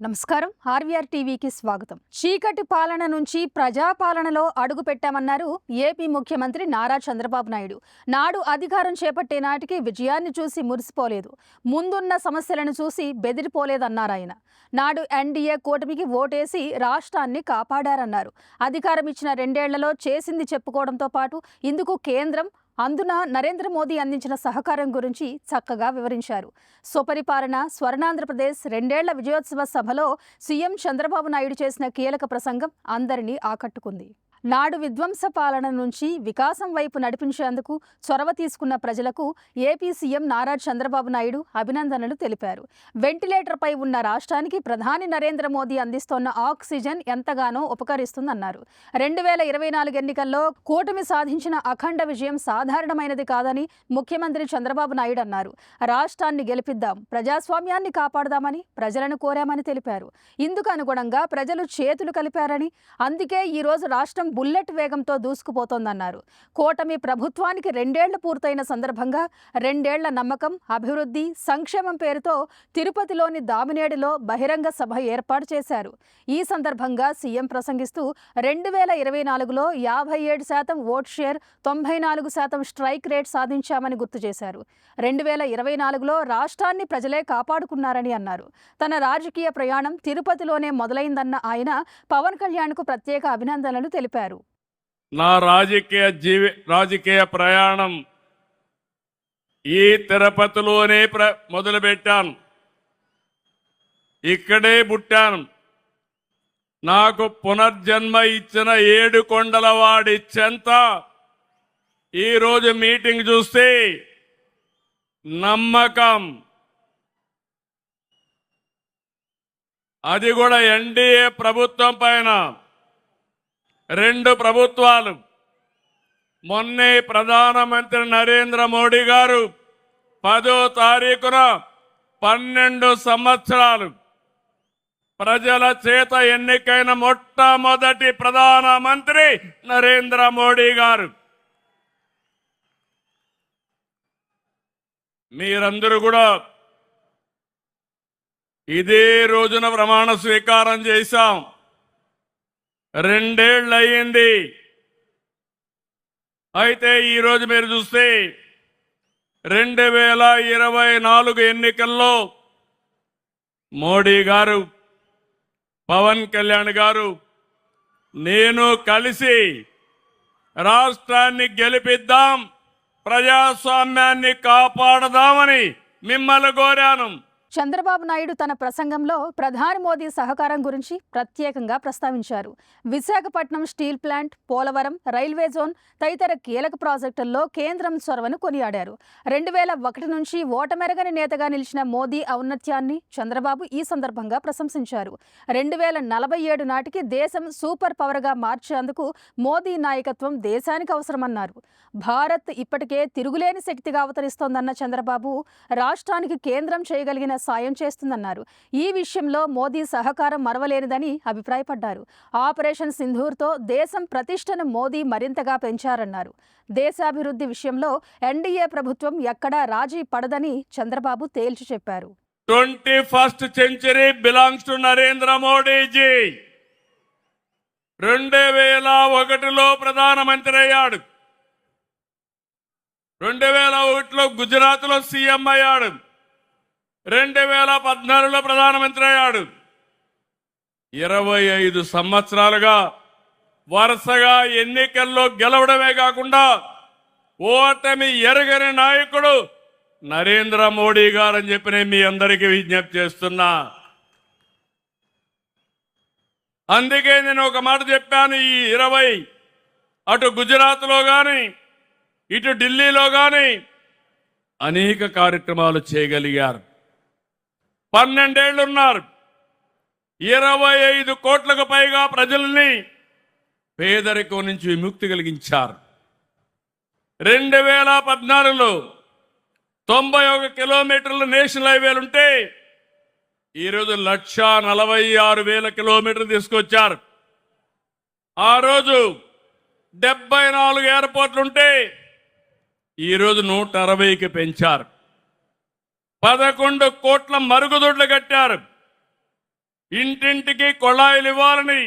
నమస్కారం. ఆర్వీఆర్ టీవీకి స్వాగతం. చీకటి పాలన నుంచి ప్రజాపాలనలో అడుగు పెట్టామన్నారు ఏపీ ముఖ్యమంత్రి నారా చంద్రబాబు నాయుడు. నాడు అధికారం చేపట్టే నాటికి విజయాన్ని చూసి మురిసిపోలేదు, ముందున్న సమస్యలను చూసి బెదిరిపోలేదన్నారాయన. నాడు ఎన్డీఏ కూటమికి ఓటేసి రాష్ట్రాన్ని కాపాడారన్నారు. అధికారం ఇచ్చిన 2 ఏళ్లలో చేసింది చెప్పుకోవడంతో పాటు ఇందుకు కేంద్రం అందున నరేంద్ర మోదీ అందించిన సహకారం గురించి చక్కగా వివరించారు. సుపరిపాలన స్వర్ణాంధ్రప్రదేశ్ 2 ఏళ్ల విజయోత్సవ సభలో సీఎం చంద్రబాబు నాయుడు చేసిన కీలక ప్రసంగం అందరినీ ఆకట్టుకుంది. నాడు విధ్వంస పాలన నుంచి వికాసం వైపు నడిపించేందుకు చొరవ తీసుకున్న ప్రజలకు ఏపీ సీఎం నారా చంద్రబాబు నాయుడు అభినందనలు తెలిపారు. వెంటిలేటర్పై ఉన్న రాష్ట్రానికి ప్రధాని నరేంద్ర మోదీ అందిస్తోన్న ఆక్సిజన్ ఎంతగానో ఉపకరిస్తుందన్నారు. 2024 ఎన్నికల్లో కూటమి సాధించిన అఖండ విజయం సాధారణమైనది కాదని ముఖ్యమంత్రి చంద్రబాబు నాయుడు అన్నారు. రాష్ట్రాన్ని గెలిపిద్దాం, ప్రజాస్వామ్యాన్ని కాపాడదామని ప్రజలను కోరామని తెలిపారు. ఇందుకు అనుగుణంగా ప్రజలు చేతులు కలిపారని, అందుకే ఈ రోజు రాష్ట్రం బుల్లెట్ వేగంతో దూసుకుపోతోందన్నారు. కూటమి ప్రభుత్వానికి 2 ఏళ్లు పూర్తయిన సందర్భంగా 2 ఏళ్ల నమ్మకం, అభివృద్ధి, సంక్షేమం పేరుతో తిరుపతిలోని దామినేడులో బహిరంగ సభ ఏర్పాటు చేశారు. ఈ సందర్భంగా సీఎం ప్రసంగిస్తూ 2024లో 57% ఓట్ షేర్, 94% స్ట్రైక్ రేట్ సాధించామని గుర్తు చేశారు. 2024లో రాష్ట్రాన్ని ప్రజలే కాపాడుకున్నారని అన్నారు. తన రాజకీయ ప్రయాణం తిరుపతిలోనే మొదలైందన్న ఆయన పవన్ కళ్యాణ్కు ప్రత్యేక అభినందనలు తెలిపారు. నా రాజకీయ ప్రయాణం ఈ తిరుపతిలోనే మొదలుపెట్టాను. ఇక్కడే పుట్టాను. నాకు పునర్జన్మ ఇచ్చిన 7 కొండల వాడి చెంత ఈరోజు మీటింగ్ చూస్తే నమ్మకం, అది కూడా ఎన్డీఏ ప్రభుత్వం పైన. 2 ప్రభుత్వాలు, మొన్నే ప్రధానమంత్రి నరేంద్ర మోడీ గారు 10వ తారీఖున 12 సంవత్సరాలు ప్రజల చేత ఎన్నికైన మొట్టమొదటి ప్రధానమంత్రి నరేంద్ర మోడీ గారు. మీరందరూ కూడా ఇదే రోజున ప్రమాణ స్వీకారం చేశాం. 2 ఏళ్ళు అయ్యింది. అయితే ఈరోజు మీరు చూస్తే 2024 ఎన్నికల్లో మోడీ గారు, పవన్ కళ్యాణ్ గారు, నేను కలిసి రాష్ట్రాన్ని గెలిపిద్దాం, ప్రజాస్వామ్యాన్ని కాపాడదామని మిమ్మల్ని కోరాను. చంద్రబాబు నాయుడు తన ప్రసంగంలో ప్రధాని మోదీ సహకారం గురించి ప్రత్యేకంగా ప్రస్తావించారు. Visakhapatnam steel plant, Polavaram, railway zone తదితర కీలక ప్రాజెక్టుల్లో కేంద్రం చొరవను కొనియాడారు. 2001 నుంచి ఓటమెరగని నేతగా నిలిచిన మోదీ ఔన్నత్యాన్ని చంద్రబాబు ఈ సందర్భంగా ప్రశంసించారు. 2047 నాటికి దేశం సూపర్ పవర్గా మార్చేందుకు మోదీ నాయకత్వం దేశానికి అవసరమన్నారు. భారత్ ఇప్పటికే తిరుగులేని శక్తిగా అవతరిస్తోందన్న చంద్రబాబు రాష్ట్రానికి కేంద్రం చేయగలిగిన సాయం చేస్తుందన్నారు. ఈ విషయంలో మోదీ సహకారం మరవలేనిదని అభిప్రాయపడ్డారు. ఆపరేషన్ సింధూర్తో దేశం ప్రతిష్టను మోదీ మరింతగా పెంచారన్నారు. దేశాభివృద్ధి విషయంలో ఎన్డీఏ ప్రభుత్వం ఎక్కడా రాజీ పడదని చంద్రబాబు తేల్చి చెప్పారు. 21st century belongs to Narendra Modiji. 2001లో ప్రధానమంత్రి అయ్యాడు. 2001లో గుజరాత్లో సీఎం అయ్యాడు. 2014లో ప్రధానమంత్రి అయ్యాడు. 25 సంవత్సరాలుగా వరుసగా ఎన్నికల్లో గెలవడమే కాకుండా ఓటమి ఎరగని నాయకుడు నరేంద్ర మోడీ గారని చెప్పి నేను మీ అందరికీ విజ్ఞప్తి చేస్తున్నా. అందుకే నేను ఒక మాట చెప్పాను. ఈ 20 అటు గుజరాత్లో కానీ ఇటు ఢిల్లీలో కానీ అనేక కార్యక్రమాలు చేయగలిగారు. 12 ఏళ్ళు ఉన్నారు. 25 కోట్లకు పైగా ప్రజల్ని పేదరికం నుంచి విముక్తి కలిగించారు. 2014లో 91 కిలోమీటర్ల నేషనల్ హైవేలుంటే ఈరోజు 1,46,000 కిలోమీటర్లు తీసుకొచ్చారు. ఆ రోజు 74 ఎయిర్పోర్ట్లుంటే ఈరోజు 160కి పెంచారు. 11 కోట్ల మరుగుదొడ్లు కట్టారు. ఇంటింటికి కొళాయిలు ఇవ్వాలని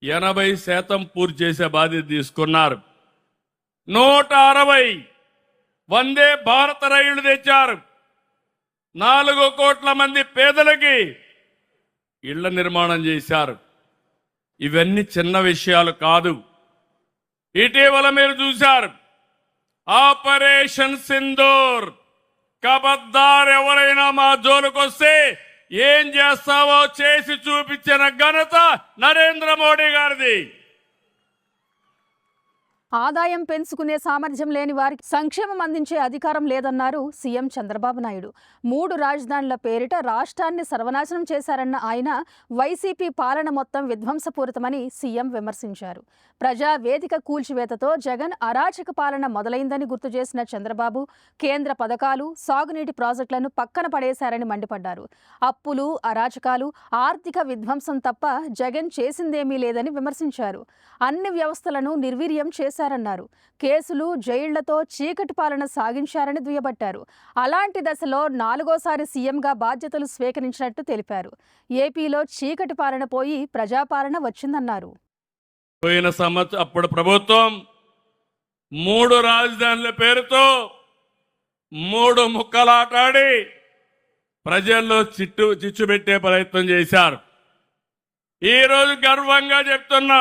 80% పూర్తి చేసే బాధ్యత తీసుకున్నారు. 160 వందే భారత రైళ్లు తెచ్చారు. 4 కోట్ల మంది పేదలకి ఇళ్ల నిర్మాణం చేశారు. ఇవన్నీ చిన్న విషయాలు కాదు. ఇటీవల మీరు చూశారు ఆపరేషన్ సింధూర్. కబద్దార్ ఎవరైనా మా జోలుకొస్తే ఏం చేస్తావో చేసి చూపించిన ఘనత నరేంద్ర మోడీ గారిది. ఆదాయం పెంచుకునే సామర్థ్యం లేని వారికి సంక్షేమం అందించే అధికారం లేదన్నారు సీఎం చంద్రబాబు నాయుడు. 3 రాజధానుల పేరిట రాష్ట్రాన్ని సర్వనాశనం చేశారన్న ఆయన వైసీపీ పాలన మొత్తం విధ్వంసపూరితమని సీఎం విమర్శించారు. ప్రజా వేదిక కూల్చివేతతో జగన్ అరాచక పాలన మొదలైందని గుర్తు చేసిన చంద్రబాబు కేంద్ర పథకాలు, సాగునీటి ప్రాజెక్టులను పక్కన పడేశారని మండిపడ్డారు. అప్పులు, అరాచకాలు, ఆర్థిక విధ్వంసం తప్ప జగన్ చేసిందేమీ లేదని విమర్శించారు. అన్ని వ్యవస్థలను నిర్వీర్యం చేశారన్నారు. కేసులు, జైళ్లతో చీకటి పాలన సాగించారని దుయ్యబట్టారు. అలాంటి దశలో 4వ సీఎంగా బాధ్యతలు స్వీకరించినట్టు తెలిపారు. ఏపీలో చీకటి పాలన పోయి ప్రజాపాలన వచ్చిందన్నారు. పోయిన సంవత్సరం అప్పుడు ప్రభుత్వం 3 రాజధానుల పేరుతో 3 ముక్కలాటాడి ప్రజల్లో చిచ్చు పెట్టే ప్రయత్నం చేశారు. ఈరోజు గర్వంగా చెప్తున్నా,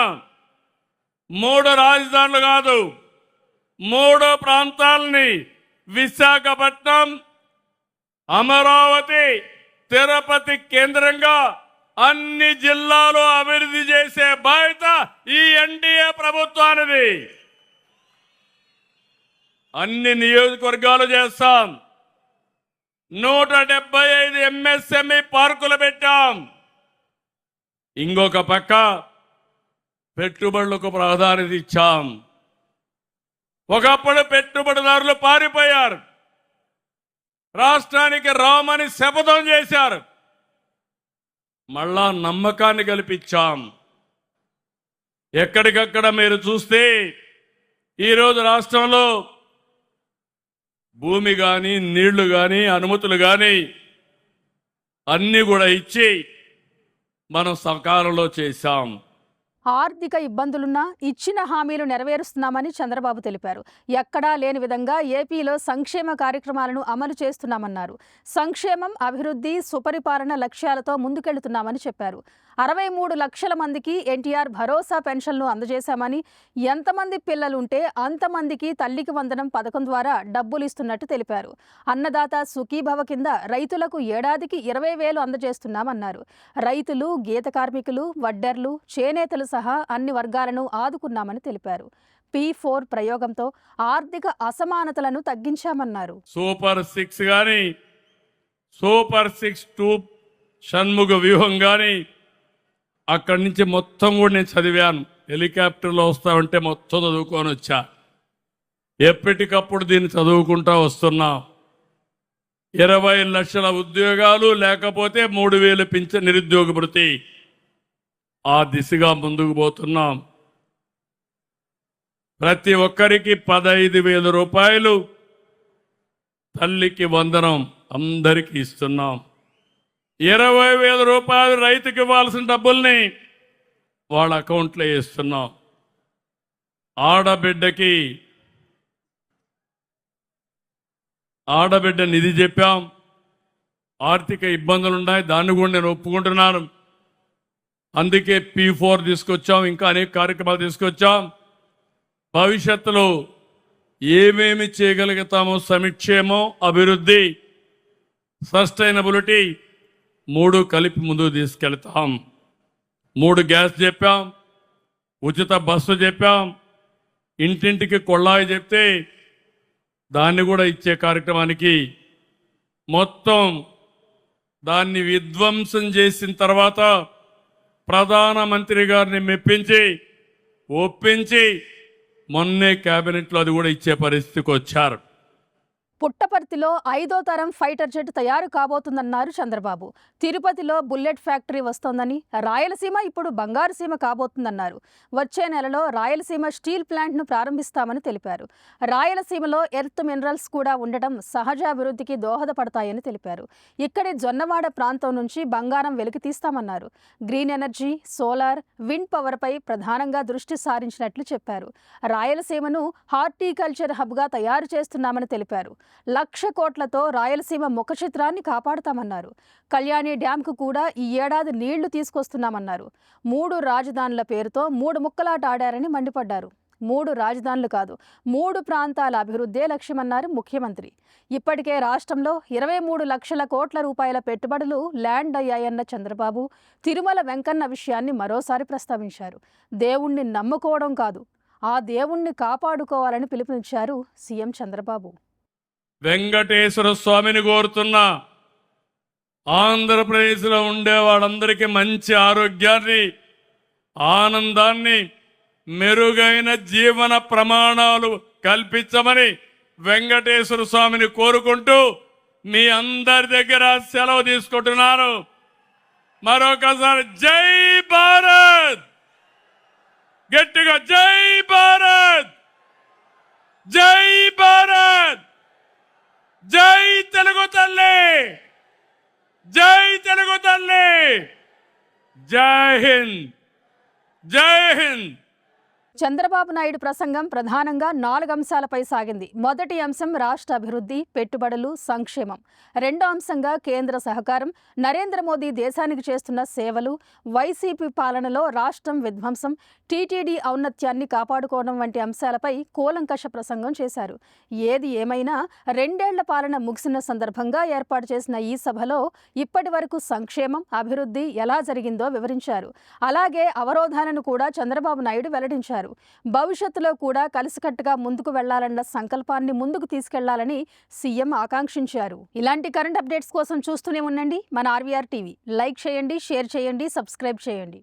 3 రాజధానులు కాదు, 3 ప్రాంతాలని విశాఖపట్నం, అమరావతి, తిరుపతి కేంద్రంగా అన్ని జిల్లాలు అభివృద్ధి చేసే బాధ్యత ఈ ఎన్డీఏ ప్రభుత్వానిది. అన్ని నియోజకవర్గాలు చేస్తాం. 175 ఎంఎస్ఎంఈ పార్కులు పెట్టాం. ఇంకొక పక్క పెట్టుబడులకు ప్రాధాన్యత ఇచ్చాం. ఒకప్పుడు పెట్టుబడిదారులు పారిపోయారు, రాష్ట్రానికి రామని శపథం చేశారు. మళ్ళా నమ్మకాన్ని కల్పించాం. ఎక్కడికక్కడ మీరు చూస్తే ఈరోజు రాష్ట్రంలో భూమి కానీ, నీళ్లు కానీ, అనుమతులు కానీ అన్నీ కూడా ఇచ్చి మనం సకాలంలో చేశాం. ఆర్థిక ఇబ్బందులున్నా ఇచ్చిన హామీలు నెరవేరుస్తున్నామని చంద్రబాబు తెలిపారు. ఎక్కడా లేని విధంగా ఏపీలో సంక్షేమ కార్యక్రమాలను అమలు చేస్తున్నామన్నారు. సంక్షేమం, అభివృద్ధి, సుపరిపాలన లక్ష్యాలతో ముందుకెళ్తున్నామని చెప్పారు. 63 లక్షల మందికి ఎన్టీఆర్ భరోసా పెన్షన్లు అందజేశామని, ఎంతమంది పిల్లలుంటే అంతమందికి తల్లికి వందనం పథకం ద్వారా డబ్బులు ఇస్తున్నట్టు తెలిపారు. అన్నదాత సుఖీభవ కింద రైతులకు ఏడాదికి 20,000 అందజేస్తున్నామన్నారు. రైతులు, గీత కార్మికులు, వడ్డర్లు, చేనేతలు సహా అన్ని వర్గాలను ఆదుకున్నామని తెలిపారు. P4 ప్రయోగంతో ఆర్థిక అసమానతలను తగ్గించామన్నారు. సూపర్ 6 గాని, సూపర్ 6 2 షణ్ముఖ వ్యూహం గాని అక్కడి నుంచి మొత్తం కూడా నేను చదివాను. హెలికాప్టర్లో వస్తామంటే మొత్తం చదువుకొని వచ్చా. ఎప్పటికప్పుడు దీన్ని చదువుకుంటా వస్తున్నాం. 20 లక్షల ఉద్యోగాలు, లేకపోతే 3,000 పింఛన్ నిరుద్యోగ భృతి. ఆ దిశగా ముందుకు పోతున్నాం. ప్రతి ఒక్కరికి 15,000 రూపాయలు తల్లికి వందనం అందరికీ ఇస్తున్నాం. 20,000 రూపాయలు రైతుకి ఇవ్వాల్సిన డబ్బుల్ని వాళ్ళ అకౌంట్లో వేస్తున్నాం. ఆడబిడ్డ నిధి చెప్పాం. ఆర్థిక ఇబ్బందులు ఉన్నాయి, దాన్ని కూడా నేను ఒప్పుకుంటున్నాను. అందుకే P4 తీసుకొచ్చాం, ఇంకా అనేక కార్యక్రమాలు తీసుకొచ్చాం. భవిష్యత్తులో ఏమేమి చేయగలుగుతామో సంక్షేమం, అభివృద్ధి, సస్టైనబిలిటీ 3 కలిపి ముందుకు తీసుకెళ్తాం. 3 గ్యాస్ చెప్పాం, ఉచిత బస్సు చెప్పాం, ఇంటింటికి కొళ్ళాయి చెప్తే దాన్ని కూడా ఇచ్చే కార్యక్రమానికి మొత్తం దాన్ని విధ్వంసం చేసిన తర్వాత ప్రధానమంత్రి గారిని మెప్పించి ఒప్పించి మొన్నే కేబినెట్లో అది కూడా ఇచ్చే పరిస్థితికి వచ్చారు. పుట్టపర్తిలో 5వ తరం ఫైటర్ జెట్ తయారు కాబోతుందన్నారు చంద్రబాబు. తిరుపతిలో బుల్లెట్ ఫ్యాక్టరీ వస్తోందని, రాయలసీమ ఇప్పుడు బంగారు సీమ కాబోతుందన్నారు. వచ్చే నెలలో రాయలసీమ స్టీల్ ప్లాంట్ను ప్రారంభిస్తామని తెలిపారు. రాయలసీమలో ఎర్త్ మినరల్స్ కూడా ఉండటం సహజాభివృద్ధికి దోహదపడతాయని తెలిపారు. ఇక్కడి జొన్నవాడ ప్రాంతం నుంచి బంగారం వెలికి తీస్తామన్నారు. గ్రీన్ ఎనర్జీ, సోలార్, విండ్ పవర్పై ప్రధానంగా దృష్టి సారించినట్లు చెప్పారు. రాయలసీమను హార్టికల్చర్ హబ్గా తయారు చేస్తున్నామని తెలిపారు. 1,00,000 కోట్లతో రాయలసీమ ముఖ చిత్రాన్ని కాపాడుతామన్నారు. కళ్యాణి డ్యాంకు కూడా ఈ ఏడాది నీళ్లు తీసుకొస్తున్నామన్నారు. 3 రాజధానుల పేరుతో 3 ముక్కలాట ఆడారని మండిపడ్డారు. 3 రాజధానులు కాదు, 3 ప్రాంతాల అభివృద్ధే లక్ష్యమన్నారు ముఖ్యమంత్రి. ఇప్పటికే రాష్ట్రంలో 23 లక్షల కోట్ల రూపాయల పెట్టుబడులు ల్యాండ్ అయ్యాయన్న చంద్రబాబు తిరుమల వెంకన్న విషయాన్ని మరోసారి ప్రస్తావించారు. దేవుణ్ణి నమ్ముకోవడం కాదు, ఆ దేవుణ్ణి కాపాడుకోవాలని పిలుపునిచ్చారు సీఎం చంద్రబాబు. వెంకటేశ్వర స్వామిని కోరుతున్నా. ఆంధ్రప్రదేశ్లో ఉండే వాళ్ళందరికీ మంచి ఆరోగ్యాన్ని, ఆనందాన్ని, మెరుగైన జీవన ప్రమాణాలు కల్పించమని వెంకటేశ్వర స్వామిని కోరుకుంటూ మీ అందరి దగ్గర సెలవు తీసుకుంటున్నాను. మరొకసారి జై భారత్, గట్టిగా జై భారత్, జై భారత్, జై తెలుగు తల్లి, జై తెలుగు తల్లి, జై హింద్, జై హింద్. చంద్రబాబు నాయుడు ప్రసంగం ప్రధానంగా 4 అంశాలపై సాగింది. మొదటి అంశం రాష్ట్ర అభివృద్ధి, పెట్టుబడులు, సంక్షేమం. రెండో అంశంగా కేంద్ర సహకారం, నరేంద్ర మోదీ దేశానికి చేస్తున్న సేవలు, వైసీపీ పాలనలో రాష్ట్రం విధ్వంసం, టీటీడీ ఔన్నత్యాన్ని కాపాడుకోవడం వంటి అంశాలపై కూలంకష ప్రసంగం చేశారు. ఏది ఏమైనా 2 ఏళ్ల పాలన ముగిసిన సందర్భంగా ఏర్పాటు చేసిన ఈ సభలో ఇప్పటి వరకు సంక్షేమం, అభివృద్ధి ఎలా జరిగిందో వివరించారు. అలాగే అవరోధాలను కూడా చంద్రబాబు నాయుడు వెల్లడించారు. భవిష్యత్తులో కూడా కలిసికట్టుగా ముందుకు వెళ్లాలన్న సంకల్పాన్ని ముందుకు తీసుకెళ్లాలని సీఎం ఆకాంక్షించారు. ఇలాంటి కరెంట్ అప్డేట్స్ కోసం చూస్తూనే ఉండండి మన RVR టీవీ. లైక్ చేయండి, షేర్ చేయండి, సబ్స్క్రైబ్ చేయండి.